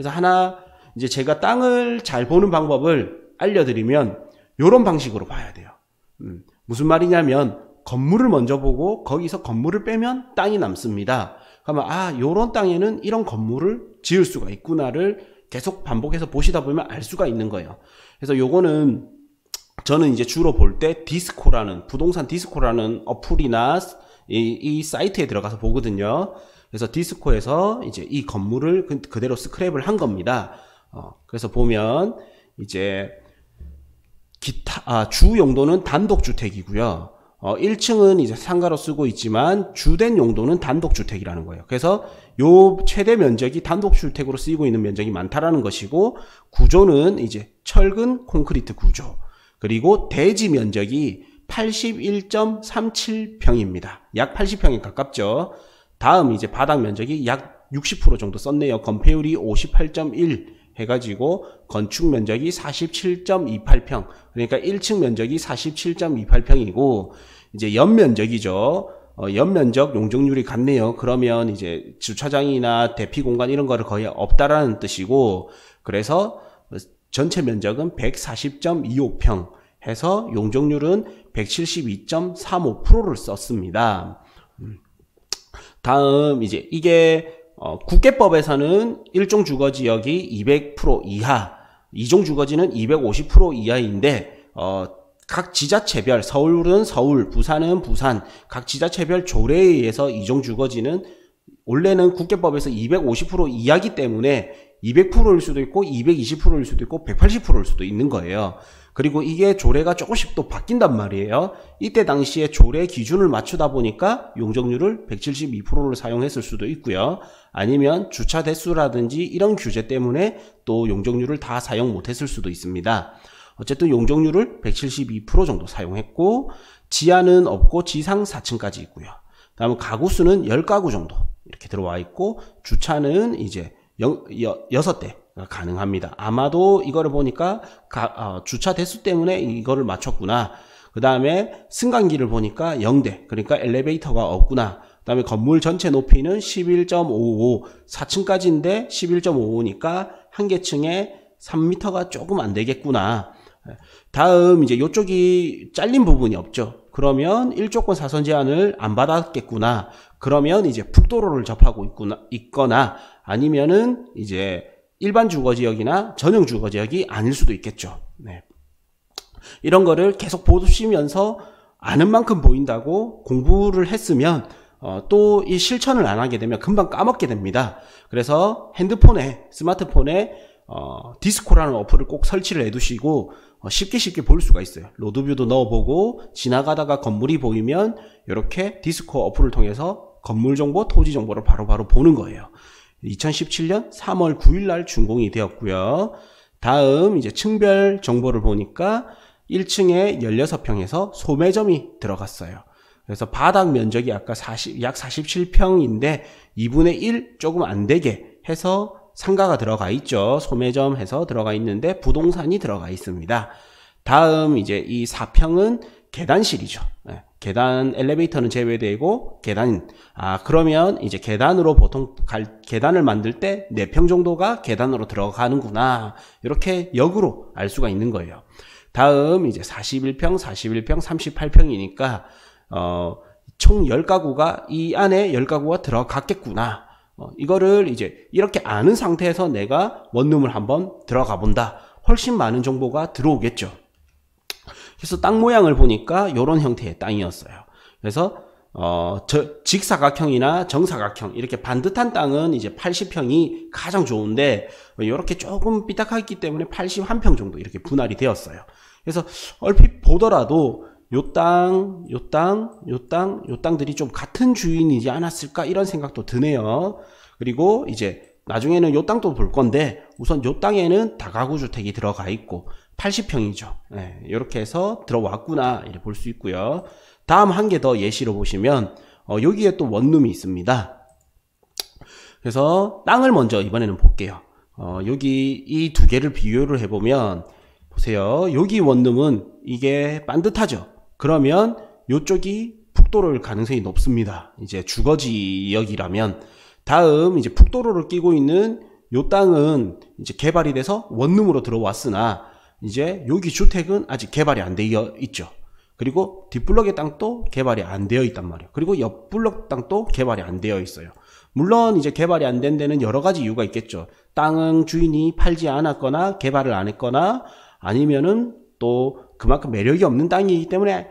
그래서 하나 이제 제가 땅을 잘 보는 방법을 알려드리면 요런 방식으로 봐야 돼요. 무슨 말이냐면 건물을 먼저 보고 거기서 건물을 빼면 땅이 남습니다. 그러면 아, 요런 땅에는 이런 건물을 지을 수가 있구나를 계속 반복해서 보시다 보면 알 수가 있는 거예요. 그래서 요거는 저는 이제 주로 볼 때 디스코라는 부동산 디스코라는 어플이나 이 사이트에 들어가서 보거든요. 그래서 디스코에서 이제 이 건물을 그대로 스크랩을 한 겁니다. 그래서 보면 이제 주 용도는 단독주택이고요. 1층은 이제 상가로 쓰고 있지만 주된 용도는 단독주택이라는 거예요. 그래서 요 최대 면적이 단독주택으로 쓰이고 있는 면적이 많다라는 것이고, 구조는 이제 철근 콘크리트 구조, 그리고 대지 면적이 81.37평입니다. 약 80평에 가깝죠. 다음 이제 바닥 면적이 약 60% 정도 썼네요. 건폐율이 58.1 해가지고 건축 면적이 47.28평. 그러니까 1층 면적이 47.28평이고 이제 연면적이죠. 연면적 용적률이 같네요. 그러면 이제 주차장이나 대피 공간 이런 거를 거의 없다라는 뜻이고, 그래서 전체 면적은 140.25평 해서 용적률은 172.35%를 썼습니다. 다음 이제 이게 국계법에서는 1종 주거지역이 200% 이하, 2종 주거지는 250% 이하인데 각 지자체별, 서울은 서울, 부산은 부산, 각 지자체별 조례에 의해서 2종 주거지는 원래는 국계법에서 250% 이하기 때문에 200%일 수도 있고 220%일 수도 있고 180%일 수도 있는 거예요. 그리고 이게 조례가 조금씩 또 바뀐단 말이에요. 이때 당시에 조례 기준을 맞추다 보니까 용적률을 172%를 사용했을 수도 있고요. 아니면 주차 대수라든지 이런 규제 때문에 또 용적률을 다 사용 못했을 수도 있습니다. 어쨌든 용적률을 172% 정도 사용했고, 지하는 없고 지상 4층까지 있고요. 다음 가구수는 10가구 정도 이렇게 들어와 있고, 주차는 이제 6대 가능합니다. 아마도 이거를 보니까 주차 대수 때문에 이거를 맞췄구나. 그 다음에 승강기를 보니까 0대, 그러니까 엘리베이터가 없구나. 그 다음에 건물 전체 높이는 11.55, 4층까지인데 11.55니까 한 개 층에 3m가 조금 안 되겠구나. 다음 이제 이쪽이 잘린 부분이 없죠. 그러면 1조권 사선 제한을 안 받았겠구나. 그러면 이제 북도로를 접하고 있거나 아니면은 이제 일반 주거지역이나 전용 주거지역이 아닐 수도 있겠죠. 네. 이런 거를 계속 보시면서 아는 만큼 보인다고 공부를 했으면 또 이 실천을 안 하게 되면 금방 까먹게 됩니다. 그래서 핸드폰에, 스마트폰에 디스코라는 어플을 꼭 설치를 해두시고 쉽게 볼 수가 있어요. 로드뷰도 넣어보고 지나가다가 건물이 보이면 이렇게 디스코 어플을 통해서 건물 정보, 토지 정보를 바로바로 보는 거예요. 2017년 3월 9일 날 준공이 되었고요. 다음 이제 층별 정보를 보니까 1층에 16평에서 소매점이 들어갔어요. 그래서 바닥 면적이 아까 약 47평인데 2분의 1 조금 안 되게 해서 상가가 들어가 있죠. 소매점 해서 들어가 있는데 부동산이 들어가 있습니다. 다음 이제 이 4평은 계단실이죠. 계단, 엘리베이터는 제외되고 계단. 그러면 이제 계단으로 보통 계단을 만들 때 4평 정도가 계단으로 들어가는구나. 이렇게 역으로 알 수가 있는 거예요. 다음 이제 41평, 38평이니까 총 10가구가 이 안에 10가구가 들어갔겠구나. 이거를 이제 이렇게 아는 상태에서 내가 원룸을 한번 들어가 본다. 훨씬 많은 정보가 들어오겠죠. 그래서 땅 모양을 보니까 이런 형태의 땅이었어요. 그래서 직사각형이나 정사각형 이렇게 반듯한 땅은 이제 80평이 가장 좋은데 이렇게 조금 삐딱하기 때문에 81평 정도 이렇게 분할이 되었어요. 그래서 얼핏 보더라도 요 땅들이 좀 같은 주인이지 않았을까 이런 생각도 드네요. 그리고 이제 나중에는 요 땅도 볼 건데 우선 요 땅에는 다가구 주택이 들어가 있고 80평이죠. 이렇게 해서 들어왔구나 이렇게 볼 수 있고요. 다음 한 개 더 예시로 보시면 여기에 또 원룸이 있습니다. 그래서 땅을 먼저 이번에는 볼게요. 여기 이 두 개를 비교를 해보면 보세요. 여기 원룸은 이게 반듯하죠. 그러면 이쪽이 북도로일 가능성이 높습니다. 이제 주거지역이라면. 다음 이제 북도로를 끼고 있는 요 땅은 이제 개발이 돼서 원룸으로 들어왔으나 이제 여기 주택은 아직 개발이 안 되어 있죠. 그리고 뒷블럭의 땅도 개발이 안 되어 있단 말이에요. 그리고 옆블럭 땅도 개발이 안 되어 있어요. 물론 이제 개발이 안 된 데는 여러 가지 이유가 있겠죠. 땅 주인이 팔지 않았거나 개발을 안 했거나 아니면은 또 그만큼 매력이 없는 땅이기 때문에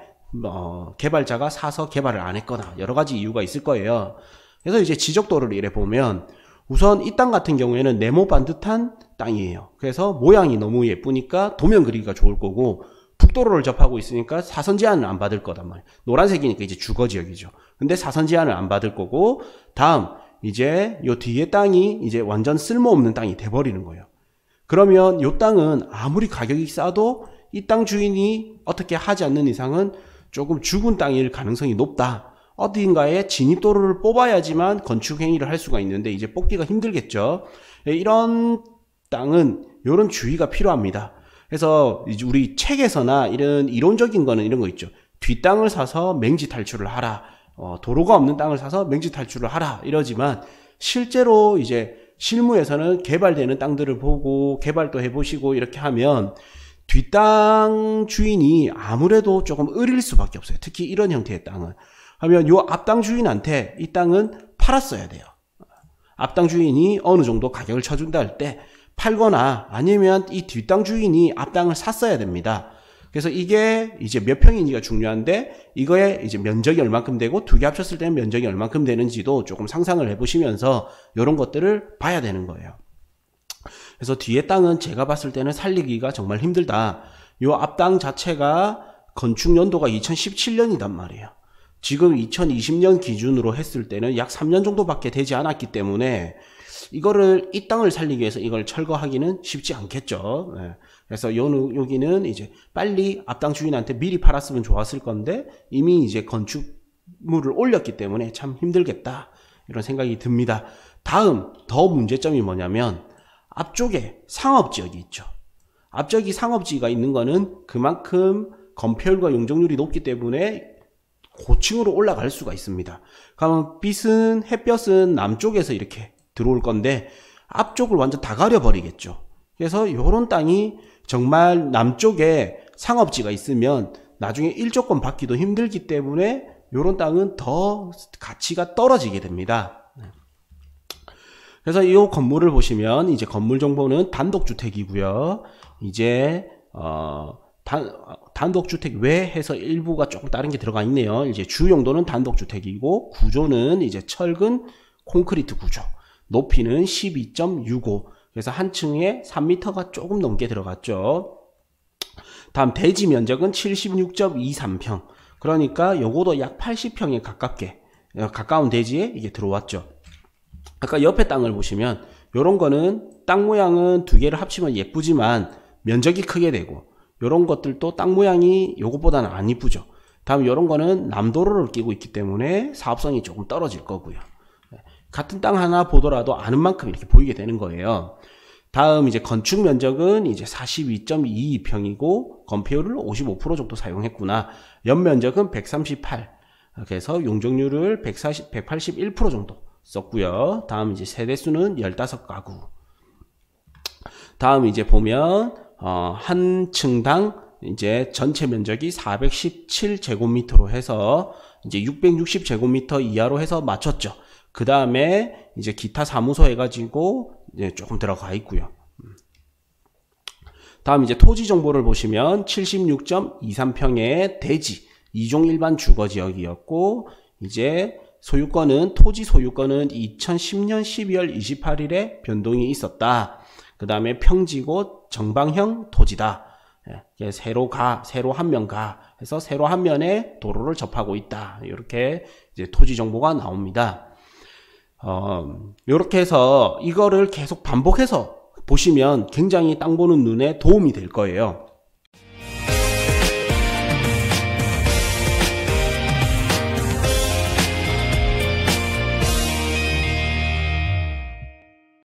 개발자가 사서 개발을 안 했거나 여러 가지 이유가 있을 거예요. 그래서 이제 지적도를 이래 보면 우선 이 땅 같은 경우에는 네모 반듯한 땅이에요. 그래서 모양이 너무 예쁘니까 도면 그리기가 좋을 거고 북도로를 접하고 있으니까 사선 제한을 안 받을 거단 말이에요. 노란색이니까 이제 주거지역이죠. 근데 사선 제한을 안 받을 거고 다음 이제 요 뒤에 땅이 이제 완전 쓸모없는 땅이 돼버리는 거예요. 그러면 요 땅은 아무리 가격이 싸도 이 땅 주인이 어떻게 하지 않는 이상은 조금 죽은 땅일 가능성이 높다. 어딘가에 진입도로를 뽑아야지만 건축 행위를 할 수가 있는데 이제 뽑기가 힘들겠죠. 이런 땅은 이런 주의가 필요합니다. 그래서 이제 우리 책에서나 이런 이론적인 거는 이런 거 있죠. 뒷땅을 사서 맹지 탈출을 하라. 도로가 없는 땅을 사서 맹지 탈출을 하라. 이러지만 실제로 이제 실무에서는 개발되는 땅들을 보고 개발도 해보시고 이렇게 하면 뒷땅 주인이 아무래도 조금 의릴 수밖에 없어요. 특히 이런 형태의 땅은. 하면 요 앞땅 주인한테 이 땅은 팔았어야 돼요. 앞땅 주인이 어느 정도 가격을 쳐준다 할 때 팔거나 아니면 이 뒷땅 주인이 앞땅을 샀어야 됩니다. 그래서 이게 이제 몇 평인지가 중요한데 이거에 이제 면적이 얼만큼 되고 두 개 합쳤을 때는 면적이 얼만큼 되는지도 조금 상상을 해보시면서 이런 것들을 봐야 되는 거예요. 그래서 뒤에 땅은 제가 봤을 때는 살리기가 정말 힘들다. 요 앞땅 자체가 건축 연도가 2017년이단 말이에요. 지금 2020년 기준으로 했을 때는 약 3년 정도밖에 되지 않았기 때문에 이거를 이 땅을 살리기 위해서 이걸 철거하기는 쉽지 않겠죠. 네. 그래서 여기는 이제 빨리 앞땅 주인한테 미리 팔았으면 좋았을 건데 이미 이제 건축물을 올렸기 때문에 참 힘들겠다 이런 생각이 듭니다. 다음 더 문제점이 뭐냐면 앞쪽에 상업지역이 있죠. 앞쪽이 상업지가 있는 거는 그만큼 건폐율과 용적률이 높기 때문에 고층으로 올라갈 수가 있습니다. 그러면 빛은 햇볕은 남쪽에서 이렇게 들어올 건데 앞쪽을 완전 다 가려버리겠죠. 그래서 이런 땅이 정말 남쪽에 상업지가 있으면 나중에 일조권 받기도 힘들기 때문에 이런 땅은 더 가치가 떨어지게 됩니다. 그래서 이 건물을 보시면 이제 건물 정보는 단독주택이고요. 이제 단독주택 외 해서 일부가 조금 다른 게 들어가 있네요. 이제 주 용도는 단독주택이고 구조는 이제 철근 콘크리트 구조. 높이는 12.65. 그래서 한 층에 3m가 조금 넘게 들어갔죠. 다음 대지 면적은 76.23평. 그러니까 요거도 약 80평에 가까운 대지에 이게 들어왔죠. 아까 옆에 땅을 보시면 요런 거는 땅 모양은 두 개를 합치면 예쁘지만 면적이 크게 되고 요런 것들도 땅 모양이 요것보다는 안 이쁘죠. 다음 요런 거는 남도로를 끼고 있기 때문에 사업성이 조금 떨어질 거고요. 같은 땅 하나 보더라도 아는 만큼 이렇게 보이게 되는 거예요. 다음 이제 건축 면적은 이제 42.22평이고 건폐율을 55% 정도 사용했구나. 연면적은 138. 그래서 용적률을 181% 정도 썼고요. 다음 이제 세대수는 15가구. 다음 이제 보면 한 층당 이제 전체 면적이 417제곱미터로 해서 이제 660제곱미터 이하로 해서 맞췄죠. 그 다음에 이제 기타 사무소 해가지고 이제 조금 들어가 있고요. 다음 이제 토지 정보를 보시면 76.23평의 대지 2종 일반 주거지역이었고 이제 소유권은 토지 소유권은 2010년 12월 28일에 변동이 있었다. 그 다음에 평지고 정방형 토지다. 세로 한 면 가 해서 세로 한 면에 도로를 접하고 있다. 이렇게 이제 토지 정보가 나옵니다. 이렇게 해서 이거를 계속 반복해서 보시면 굉장히 땅 보는 눈에 도움이 될 거예요.